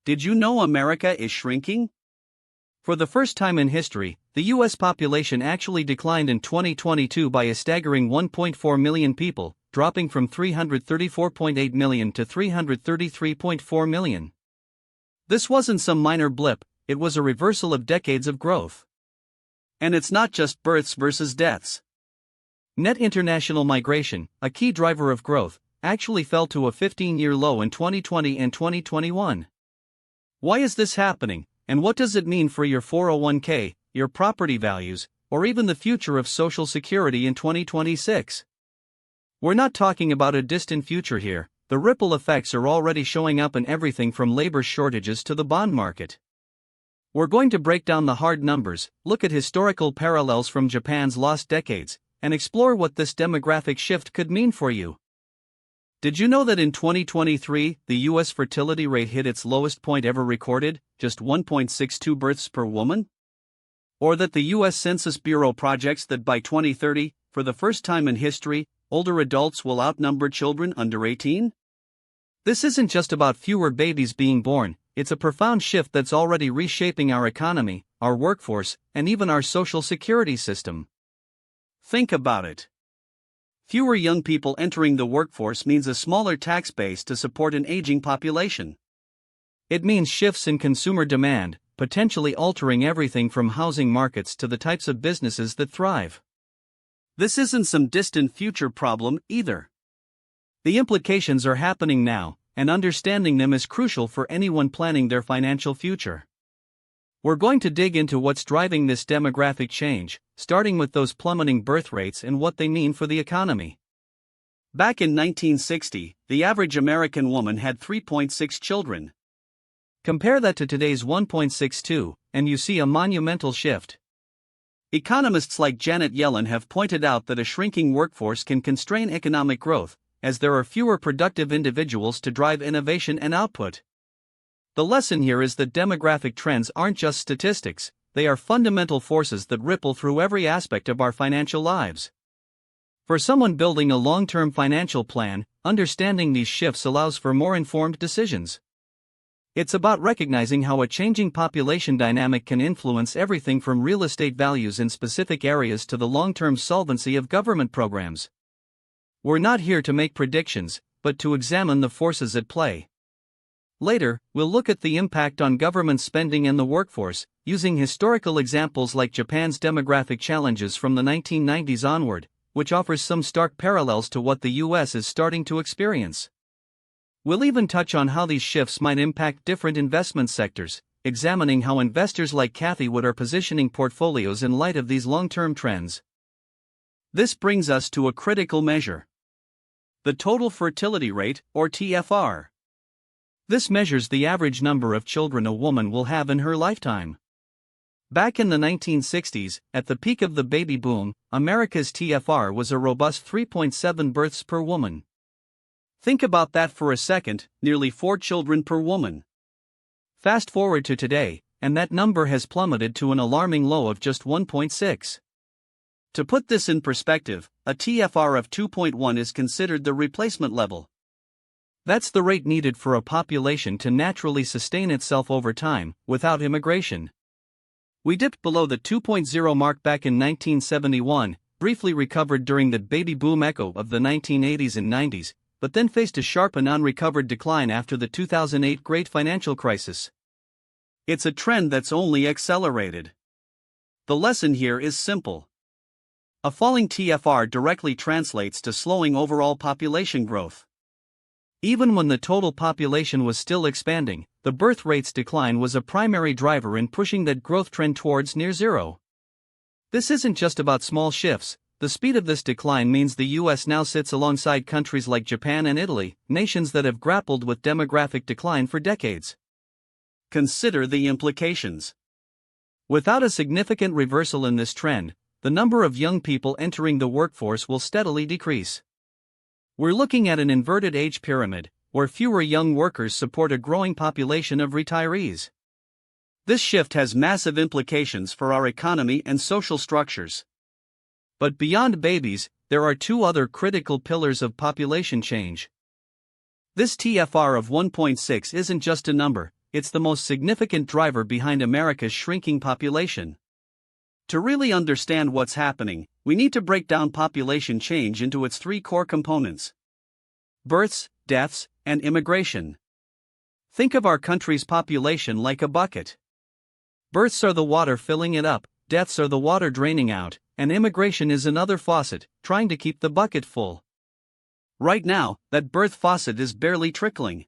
Did you know America is shrinking? For the first time in history, the U.S. population actually declined in 2022 by a staggering 1.4 million people, dropping from 334.8 million to 333.4 million. This wasn't some minor blip, it was a reversal of decades of growth. And it's not just births versus deaths. Net international migration, a key driver of growth, actually fell to a 15-year low in 2020 and 2021. Why is this happening, and what does it mean for your 401k, your property values, or even the future of Social Security in 2026? We're not talking about a distant future here. The ripple effects are already showing up in everything from labor shortages to the bond market. We're going to break down the hard numbers, look at historical parallels from Japan's lost decades, and explore what this demographic shift could mean for you. Did you know that in 2023, the U.S. fertility rate hit its lowest point ever recorded, just 1.62 births per woman? Or that the U.S. Census Bureau projects that by 2030, for the first time in history, older adults will outnumber children under 18? This isn't just about fewer babies being born, it's a profound shift that's already reshaping our economy, our workforce, and even our social security system. Think about it. Fewer young people entering the workforce means a smaller tax base to support an aging population. It means shifts in consumer demand, potentially altering everything from housing markets to the types of businesses that thrive. This isn't some distant future problem either. The implications are happening now, and understanding them is crucial for anyone planning their financial future. We're going to dig into what's driving this demographic change, starting with those plummeting birth rates and what they mean for the economy. Back in 1960, the average American woman had 3.6 children. Compare that to today's 1.62, and you see a monumental shift. Economists like Janet Yellen have pointed out that a shrinking workforce can constrain economic growth, as there are fewer productive individuals to drive innovation and output. The lesson here is that demographic trends aren't just statistics, they are fundamental forces that ripple through every aspect of our financial lives. For someone building a long-term financial plan, understanding these shifts allows for more informed decisions. It's about recognizing how a changing population dynamic can influence everything from real estate values in specific areas to the long-term solvency of government programs. We're not here to make predictions, but to examine the forces at play. Later, we'll look at the impact on government spending and the workforce, using historical examples like Japan's demographic challenges from the 1990s onward, which offers some stark parallels to what the U.S. is starting to experience. We'll even touch on how these shifts might impact different investment sectors, examining how investors like Kathy Wood are positioning portfolios in light of these long-term trends. This brings us to a critical measure: the total fertility rate, or TFR. This measures the average number of children a woman will have in her lifetime. Back in the 1960s, at the peak of the baby boom, America's TFR was a robust 3.7 births per woman. Think about that for a second, nearly 4 children per woman. Fast forward to today, and that number has plummeted to an alarming low of just 1.6. To put this in perspective, a TFR of 2.1 is considered the replacement level. That's the rate needed for a population to naturally sustain itself over time, without immigration. We dipped below the 2.0 mark back in 1971, briefly recovered during the baby boom echo of the 1980s and 90s, but then faced a sharp and unrecovered decline after the 2008 Great Financial Crisis. It's a trend that's only accelerated. The lesson here is simple. A falling TFR directly translates to slowing overall population growth. Even when the total population was still expanding, the birth rate's decline was a primary driver in pushing that growth trend towards near zero. This isn't just about small shifts. The speed of this decline means the U.S. now sits alongside countries like Japan and Italy, nations that have grappled with demographic decline for decades. Consider the implications. Without a significant reversal in this trend, the number of young people entering the workforce will steadily decrease. We're looking at an inverted age pyramid, where fewer young workers support a growing population of retirees. This shift has massive implications for our economy and social structures. But beyond babies, there are two other critical pillars of population change. This TFR of 1.6 isn't just a number, it's the most significant driver behind America's shrinking population. To really understand what's happening, we need to break down population change into its three core components: births, deaths, and immigration. Think of our country's population like a bucket. Births are the water filling it up, deaths are the water draining out, and immigration is another faucet, trying to keep the bucket full. Right now, that birth faucet is barely trickling.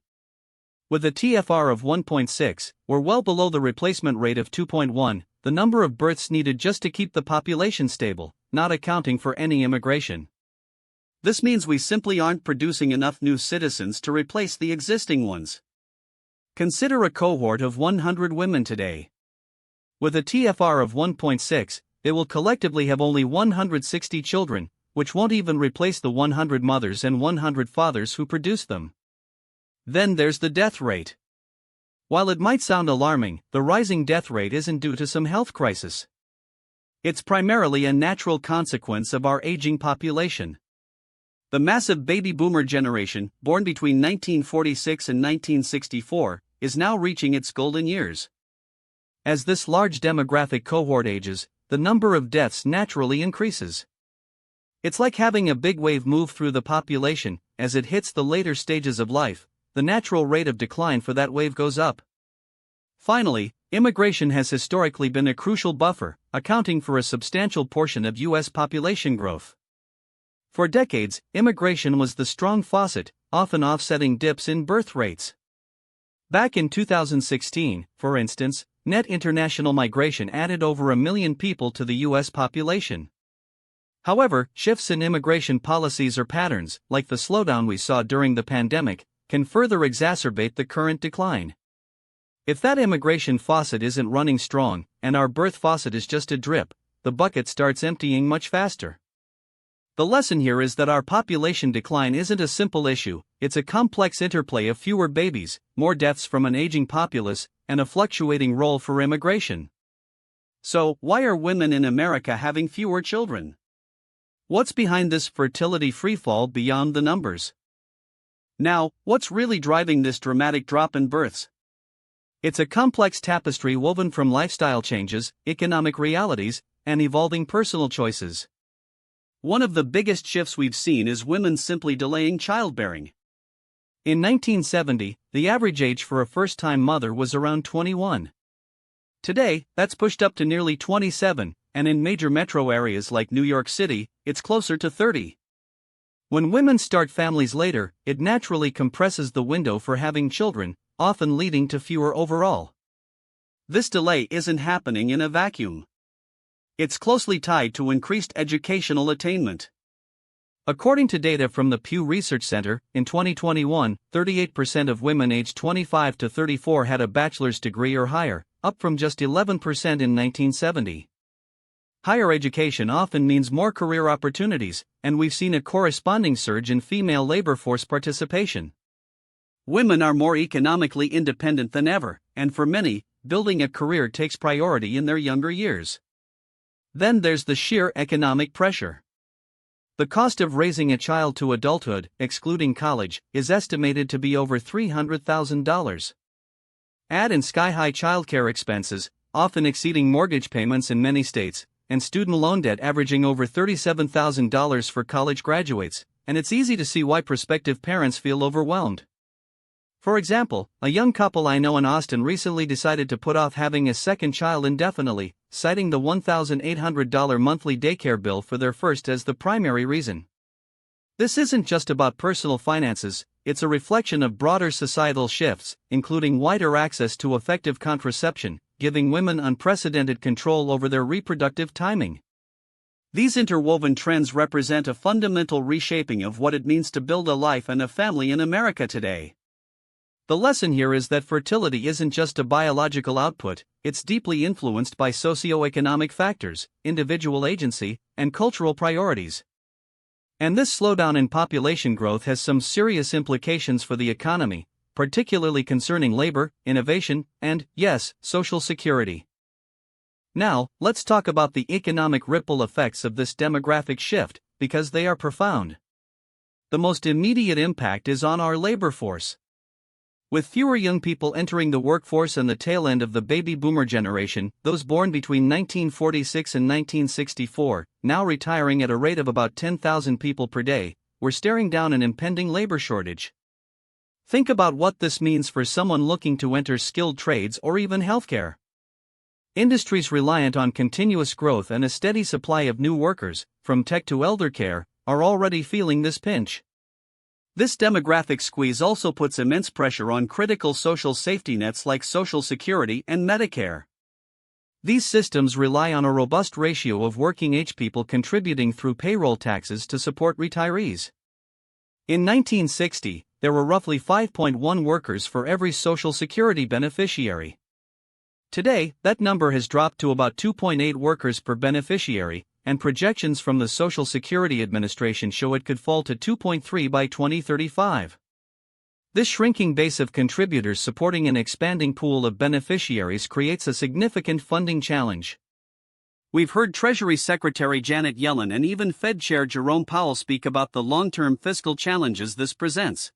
With a TFR of 1.6, we're well below the replacement rate of 2.1, the number of births needed just to keep the population stable, not accounting for any immigration. This means we simply aren't producing enough new citizens to replace the existing ones. Consider a cohort of 100 women today. With a TFR of 1.6, they will collectively have only 160 children, which won't even replace the 100 mothers and 100 fathers who produced them. Then there's the death rate. While it might sound alarming, the rising death rate isn't due to some health crisis. It's primarily a natural consequence of our aging population. The massive baby boomer generation, born between 1946 and 1964, is now reaching its golden years. As this large demographic cohort ages, the number of deaths naturally increases. It's like having a big wave move through the population. As it hits the later stages of life, the natural rate of decline for that wave goes up. Finally, immigration has historically been a crucial buffer, accounting for a substantial portion of U.S. population growth. For decades, immigration was the strong faucet, often offsetting dips in birth rates. Back in 2016, for instance, net international migration added over 1 million people to the U.S. population. However, shifts in immigration policies or patterns, like the slowdown we saw during the pandemic, can further exacerbate the current decline. If that immigration faucet isn't running strong, and our birth faucet is just a drip, the bucket starts emptying much faster. The lesson here is that our population decline isn't a simple issue, it's a complex interplay of fewer babies, more deaths from an aging populace, and a fluctuating role for immigration. So, why are women in America having fewer children? What's behind this fertility freefall beyond the numbers? Now, what's really driving this dramatic drop in births? It's a complex tapestry woven from lifestyle changes, economic realities, and evolving personal choices. One of the biggest shifts we've seen is women simply delaying childbearing. In 1970, the average age for a first-time mother was around 21. Today, that's pushed up to nearly 27, and in major metro areas like New York City, it's closer to 30. When women start families later, it naturally compresses the window for having children, often leading to fewer overall. This delay isn't happening in a vacuum. It's closely tied to increased educational attainment. According to data from the Pew Research Center, in 2021, 38% of women aged 25 to 34 had a bachelor's degree or higher, up from just 11% in 1970. Higher education often means more career opportunities, and we've seen a corresponding surge in female labor force participation. Women are more economically independent than ever, and for many, building a career takes priority in their younger years. Then there's the sheer economic pressure. The cost of raising a child to adulthood, excluding college, is estimated to be over $300,000. Add in sky-high childcare expenses, often exceeding mortgage payments in many states, and student loan debt averaging over $37,000 for college graduates, and it's easy to see why prospective parents feel overwhelmed. For example, a young couple I know in Austin recently decided to put off having a second child indefinitely, citing the $1,800 monthly daycare bill for their first as the primary reason. This isn't just about personal finances, it's a reflection of broader societal shifts, including wider access to effective contraception, giving women unprecedented control over their reproductive timing. These interwoven trends represent a fundamental reshaping of what it means to build a life and a family in America today. The lesson here is that fertility isn't just a biological output, it's deeply influenced by socioeconomic factors, individual agency, and cultural priorities. And this slowdown in population growth has some serious implications for the economy, particularly concerning labor, innovation, and, yes, social security. Now, let's talk about the economic ripple effects of this demographic shift, because they are profound. The most immediate impact is on our labor force. With fewer young people entering the workforce and the tail end of the baby boomer generation, those born between 1946 and 1964, now retiring at a rate of about 10,000 people per day, we're staring down an impending labor shortage. Think about what this means for someone looking to enter skilled trades or even healthcare. Industries reliant on continuous growth and a steady supply of new workers, from tech to elder care, are already feeling this pinch. This demographic squeeze also puts immense pressure on critical social safety nets like Social Security and Medicare. These systems rely on a robust ratio of working-age people contributing through payroll taxes to support retirees. In 1960, there were roughly 5.1 workers for every Social Security beneficiary. Today, that number has dropped to about 2.8 workers per beneficiary, and projections from the Social Security Administration show it could fall to 2.3 by 2035. This shrinking base of contributors supporting an expanding pool of beneficiaries creates a significant funding challenge. We've heard Treasury Secretary Janet Yellen and even Fed Chair Jerome Powell speak about the long-term fiscal challenges this presents.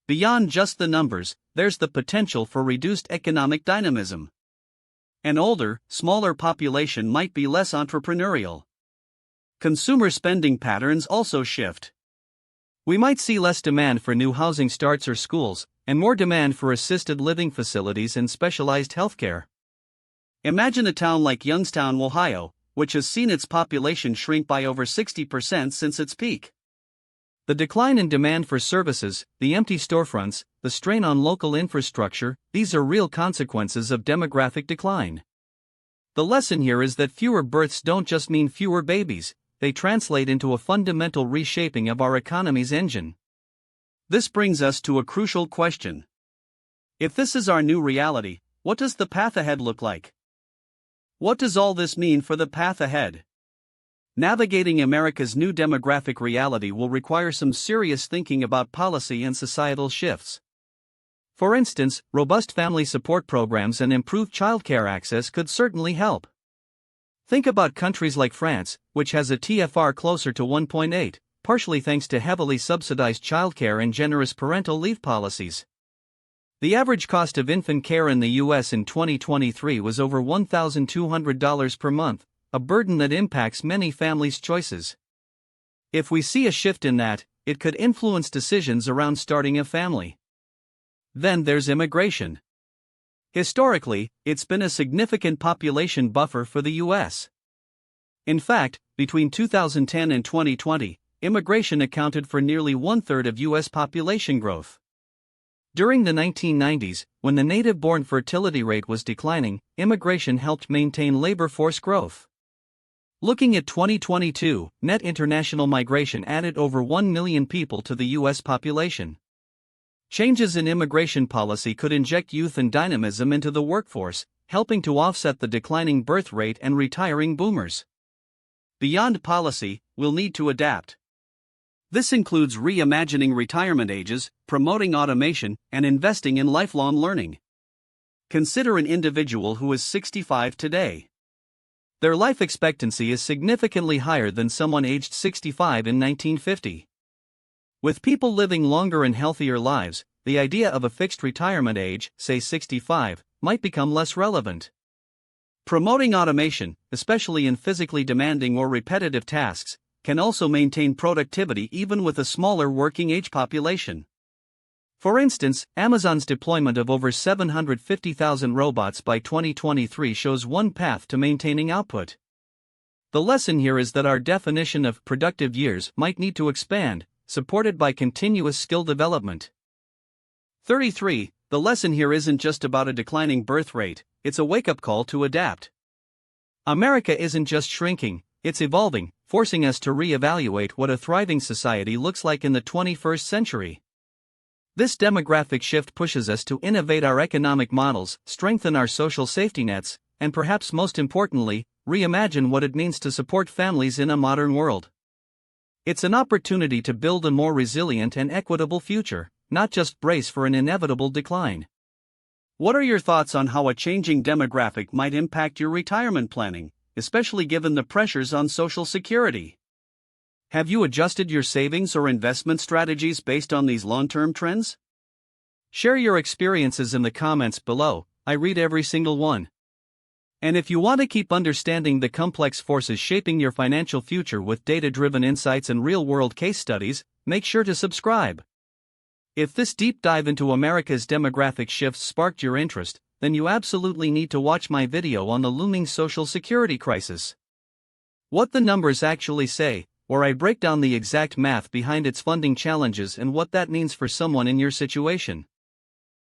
Beyond just the numbers, there's the potential for reduced economic dynamism. An older, smaller population might be less entrepreneurial. Consumer spending patterns also shift. We might see less demand for new housing starts or schools, and more demand for assisted living facilities and specialized healthcare. Imagine a town like Youngstown, Ohio, which has seen its population shrink by over 60% since its peak. The decline in demand for services, the empty storefronts, the strain on local infrastructure, these are real consequences of demographic decline. The lesson here is that fewer births don't just mean fewer babies, they translate into a fundamental reshaping of our economy's engine. This brings us to a crucial question. If this is our new reality, what does the path ahead look like? What does all this mean for the path ahead? Navigating America's new demographic reality will require some serious thinking about policy and societal shifts. For instance, robust family support programs and improved childcare access could certainly help. Think about countries like France, which has a TFR closer to 1.8, partially thanks to heavily subsidized childcare and generous parental leave policies. The average cost of infant care in the U.S. in 2023 was over $1,200 per month, a burden that impacts many families' choices. If we see a shift in that, it could influence decisions around starting a family. Then there's immigration. Historically, it's been a significant population buffer for the U.S. In fact, between 2010 and 2020, immigration accounted for nearly one-third of U.S. population growth. During the 1990s, when the native-born fertility rate was declining, immigration helped maintain labor force growth. Looking at 2022, net international migration added over 1 million people to the U.S. population. Changes in immigration policy could inject youth and dynamism into the workforce, helping to offset the declining birth rate and retiring boomers. Beyond policy, we'll need to adapt. This includes reimagining retirement ages, promoting automation, and investing in lifelong learning. Consider an individual who is 65 today. Their life expectancy is significantly higher than someone aged 65 in 1950. With people living longer and healthier lives, the idea of a fixed retirement age, say 65, might become less relevant. Promoting automation, especially in physically demanding or repetitive tasks, can also maintain productivity even with a smaller working-age population. For instance, Amazon's deployment of over 750,000 robots by 2023 shows one path to maintaining output. The lesson here is that our definition of productive years might need to expand, supported by continuous skill development. 33. The lesson here isn't just about a declining birth rate, it's a wake-up call to adapt. America isn't just shrinking, it's evolving, forcing us to re-evaluate what a thriving society looks like in the 21st century. This demographic shift pushes us to innovate our economic models, strengthen our social safety nets, and perhaps most importantly, reimagine what it means to support families in a modern world. It's an opportunity to build a more resilient and equitable future, not just brace for an inevitable decline. What are your thoughts on how a changing demographic might impact your retirement planning, especially given the pressures on Social Security? Have you adjusted your savings or investment strategies based on these long-term trends? Share your experiences in the comments below, I read every single one. And if you want to keep understanding the complex forces shaping your financial future with data-driven insights and real-world case studies, make sure to subscribe. If this deep dive into America's demographic shifts sparked your interest, then you absolutely need to watch my video on the looming Social Security crisis. What the numbers actually say, where I break down the exact math behind its funding challenges and what that means for someone in your situation.